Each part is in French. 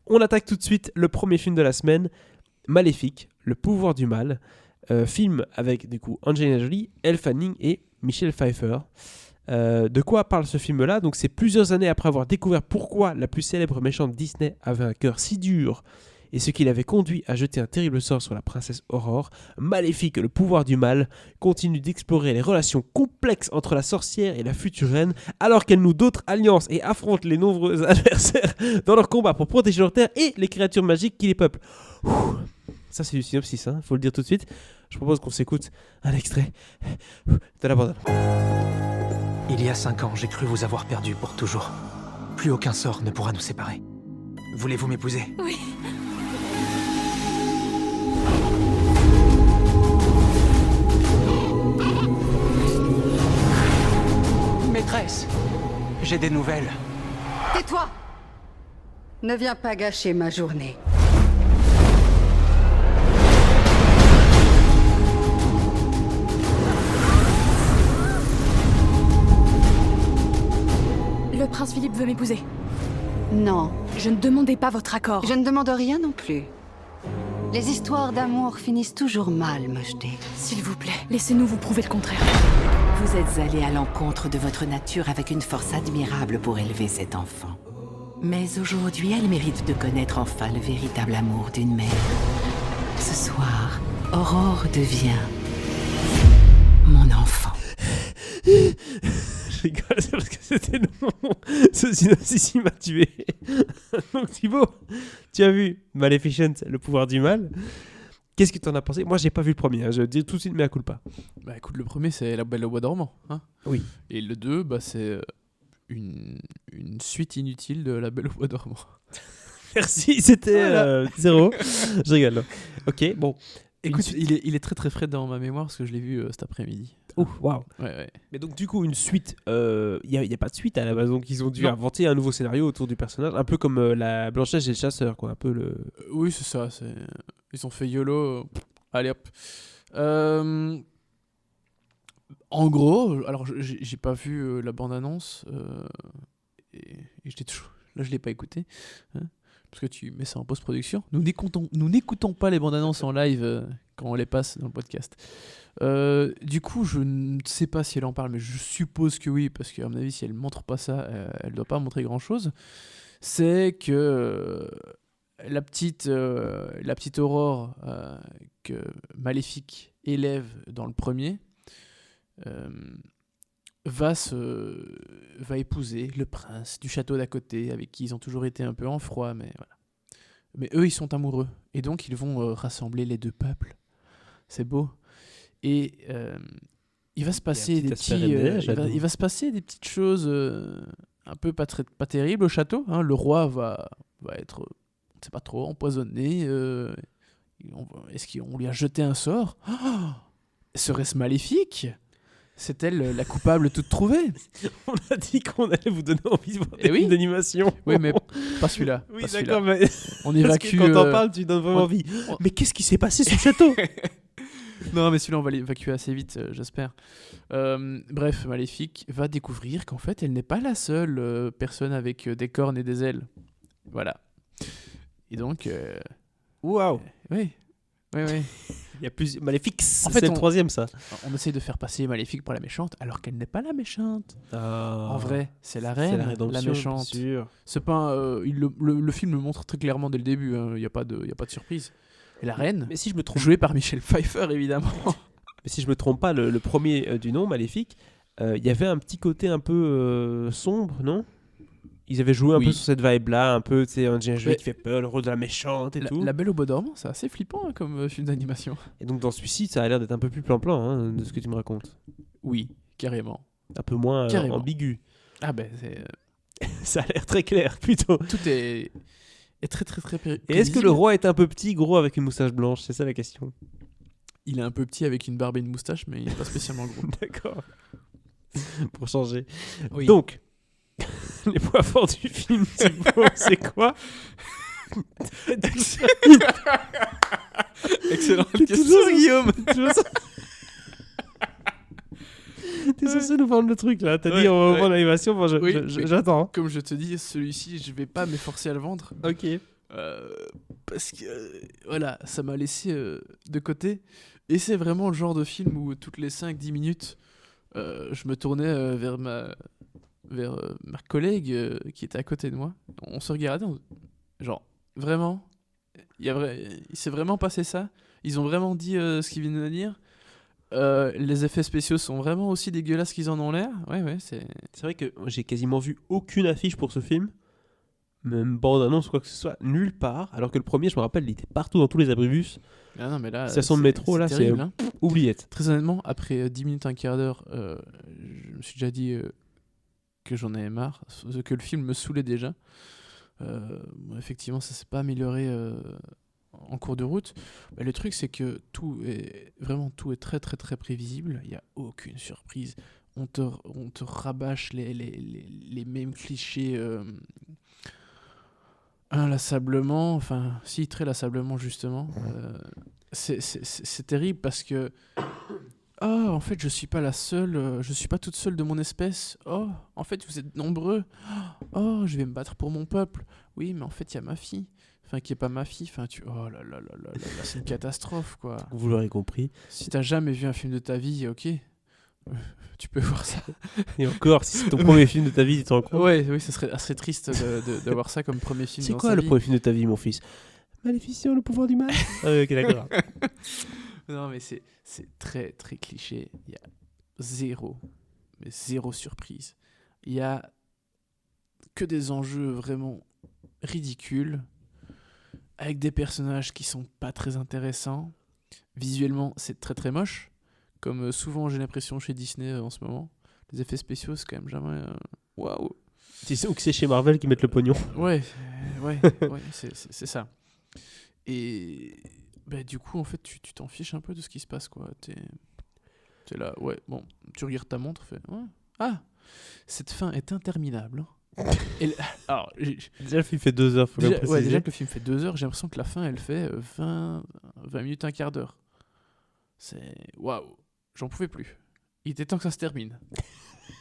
On attaque tout de suite le premier film de la semaine, Maléfique, le pouvoir du mal. Film avec du coup Angelina Jolie, Elle Fanning et Michelle Pfeiffer. De quoi parle ce film-là ? Donc c'est plusieurs années après avoir découvert pourquoi la plus célèbre méchante Disney avait un cœur si dur et ce qui l'avait conduit à jeter un terrible sort sur la princesse Aurore, Maléfique, le pouvoir du mal, continue d'explorer les relations complexes entre la sorcière et la future reine, alors qu'elle noue d'autres alliances et affronte les nombreux adversaires dans leur combat pour protéger leur terre et les créatures magiques qui les peuplent. Ça c'est du synopsis, faut le dire tout de suite. Je propose qu'on s'écoute un extrait de la bande. Il y a 5 ans, j'ai cru vous avoir perdu pour toujours. Plus aucun sort ne pourra nous séparer. Voulez-vous m'épouser ? Oui. Maîtresse, j'ai des nouvelles. Tais-toi! Ne viens pas gâcher ma journée. Le prince Philippe veut m'épouser. Non, Je ne demandais pas votre accord. je ne demande rien non plus. Les histoires d'amour finissent toujours mal, Mojde. S'il vous plaît, laissez-nous vous prouver le contraire. Vous êtes allé à l'encontre de votre nature avec une force admirable pour élever cet enfant. Mais aujourd'hui, elle mérite de connaître enfin le véritable amour d'une mère. Ce soir, Aurore devient mon enfant. Je rigole, c'est parce que c'était long. Ce synopsis, il m'a tué. Donc Thibaut, tu as vu Maleficent, le pouvoir du mal. Qu'est-ce que tu en as pensé ? Moi, j'ai pas vu le premier, je dis tout de suite mea culpa. Bah écoute, le premier c'est La Belle au Bois dormant. Hein. Oui. Et le 2, c'est une suite inutile de La Belle au Bois dormant. Merci, c'était Voilà. 0. Je rigole. Ok, bon. Écoute, il est très très frais dans ma mémoire parce que je l'ai vu cet après-midi. Ouf, waouh. Ouais. Mais donc, du coup, une suite, il n'y a pas de suite à la base, donc ils ont dû Non. inventer un nouveau scénario autour du personnage, un peu comme la Blanche-Neige et le chasseur, quoi. Un peu le. Oui, c'est ça. Ils ont fait YOLO. Allez hop. En gros, alors j'ai pas vu la bande-annonce et j'étais toujours. Là, je l'ai pas écouté. Hein, parce que tu mets ça en post-production. Nous n'écoutons pas les bandes annonces en live quand on les passe dans le podcast. Du coup, je ne sais pas si elle en parle, mais je suppose que oui, parce qu'à mon avis, si elle montre pas ça, elle doit pas montrer grand-chose. C'est que la petite Aurore que Maléfique élève dans le premier va épouser le prince du château d'à côté, avec qui ils ont toujours été un peu en froid, mais voilà. Mais eux, ils sont amoureux. Et donc, ils vont rassembler les deux peuples. C'est beau. Et il va se passer des il va se passer des petites choses un peu pas terribles au château. Hein. Le roi va être, on sait pas trop, empoisonné. Est-ce qu'on lui a jeté un sort ? Serait-ce Maléfique ? C'est-elle la coupable toute trouvée ? On a dit qu'on allait vous donner envie de voir des Eh oui. films d'animation. Oui, mais pas celui-là. Oui, pas d'accord, celui-là. mais On parce évacue. que quand t'en parles, tu donnes vraiment on- envie. Mais qu'est-ce qui s'est passé sur le château ? Non, mais celui-là, on va l'évacuer assez vite, j'espère. Bref, Maléfique va découvrir qu'en fait, elle n'est pas la seule personne avec des cornes et des ailes. Voilà. Et donc... Waouh. Oui. Il y a plus Maléfique, En fait, c'est le troisième, ça. On essaye de faire passer Maléfique pour la méchante, alors qu'elle n'est pas la méchante. En En vrai, c'est la c'est reine, la rédemption, méchante. bien sûr. C'est pas le film le montre très clairement dès le début, il y a pas de surprise. Et la reine, Mais si je me trompe, jouée par Michelle Pfeiffer évidemment. mais si je me trompe pas, le premier du nom, Maléfique, il y avait un petit côté un peu sombre, non ? Ils avaient joué un Oui. peu sur cette vibe-là, un peu, tu sais, un Jolie Mais- qui fait peur, le rôle de la méchante et tout. La Belle au Bois dormant, c'est assez flippant hein, comme film d'animation. Et donc dans celui-ci, ça a l'air d'être un peu plus plan-plan, hein, de ce que tu me racontes. Oui, carrément. Un peu moins Carrément. ambigu. Ah ben c'est Ça a l'air très clair, plutôt. tout est très très très Et est-ce que le roi est un peu petit, gros, avec une moustache blanche ? C'est ça la question. Il est un peu petit avec une barbe et une moustache, mais il est pas spécialement gros. D'accord. Pour changer. Oui. Donc, les points forts du film, Thibaut, c'est quoi ? Excellent. T'es toujours Guillaume. T'es censé nous vendre le truc là. T'as dit on va vendre l'animation. Bon, Oui, j'attends. Comme je te dis, celui-ci, je vais pas m'efforcer à le vendre. Ok. Parce que, voilà, ça m'a laissé de côté. Et c'est vraiment le genre de film où toutes les 5-10 minutes, je me tournais vers ma collègue qui était à côté de moi. On se regardait, genre, vraiment, il s'est vraiment passé ça. Ils ont vraiment dit ce qu'ils viennent de dire. Les effets spéciaux sont vraiment aussi dégueulasses qu'ils en ont l'air. Ouais, c'est... C'est vrai que j'ai quasiment vu aucune affiche pour ce film, même bande-annonce ou quoi que ce soit, nulle part. Alors que le premier, je me rappelle, il était partout dans tous les abribus. Ah non, mais là, Station de métro, là, terrible, c'est hein. oubliette. Très honnêtement, après 10 minutes, un quart d'heure, je me suis déjà dit que j'en avais marre, que le film me saoulait déjà. Bon, effectivement, ça s'est pas amélioré en cours de route. Mais le truc, c'est que tout est très très très prévisible. Il n'y a aucune surprise. On te rabâche les mêmes clichés inlassablement. Enfin, si, très lassablement, justement. C'est terrible parce que en fait, je suis pas la seule, je suis pas toute seule de mon espèce. Oh, en fait, vous êtes nombreux. Oh, je vais me battre pour mon peuple. Oui, mais en fait, il y a ma fille. Enfin, qui est pas ma fille. Enfin, oh là là là là là, c'est une catastrophe, quoi. Vous l'aurez compris. Si t'as jamais vu un film de ta vie, ok, tu peux voir ça. Et encore, si c'est ton premier film de ta vie, tu te rends compte. Oui, ça serait assez triste d'avoir ça comme premier film C'est dans quoi sa le vie. premier film de ta vie, mon fils? Maléficent, le pouvoir du mal. Ah oui, ok, d'accord. Non, mais c'est très très cliché. Il y a zéro surprise. Il y a que des enjeux vraiment ridicules, avec des personnages qui sont pas très intéressants. Visuellement, c'est très très moche, comme souvent j'ai l'impression chez Disney en ce moment. Les effets spéciaux, c'est quand même jamais waouh. Ou que c'est chez Marvel qui mettent le pognon. Ouais, c'est ça. Et bah, du coup, en fait, tu t'en fiches un peu de ce qui se passe, quoi. T'es là, ouais, bon, tu regardes ta montre, fais, ouais. Ah, cette fin est interminable. Alors, Déjà, le film fait 2 heures, faut quand même préciser. déjà que le film fait 2 heures, j'ai l'impression que la fin, elle fait 20 minutes, un quart d'heure. C'est... Waouh, j'en pouvais plus. Il était temps que ça se termine.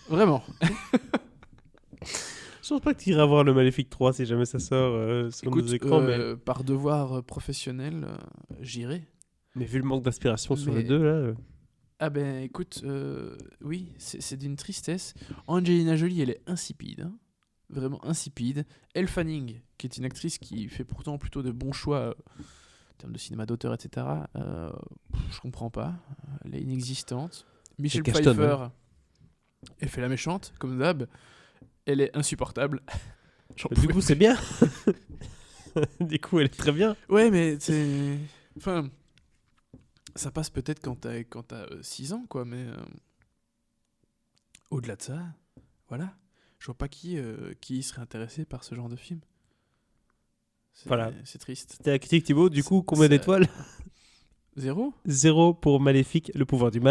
Vraiment. Je pense pas que tu iras voir le Maléfique 3 si jamais ça sort sur nos écrans, mais... Par devoir professionnel, j'irai. Mais vu le manque d'inspiration sur Mais- les deux, là... Ah ben écoute, oui, c'est d'une tristesse. Angelina Jolie, elle est insipide, hein. Vraiment insipide. Elle Fanning, qui est une actrice qui fait pourtant plutôt de bons choix en termes de cinéma d'auteur, etc. Je comprends pas. Elle est inexistante. Michelle Cashton, Pfeiffer, elle fait la méchante, comme d'hab. Elle est insupportable. J'en Du pouvais coup, c'est bien. Du coup, elle est très bien. Ouais, mais c'est... Enfin, ça passe peut-être quand t'as 6 ans, quoi, mais... Au-delà de ça, voilà. Je vois pas qui serait intéressé par ce genre de film. Voilà. C'est triste. C'était la critique, Thibaut. Du coup, combien Ça- d'étoiles? 0 0 pour Maléfique, le pouvoir du mal.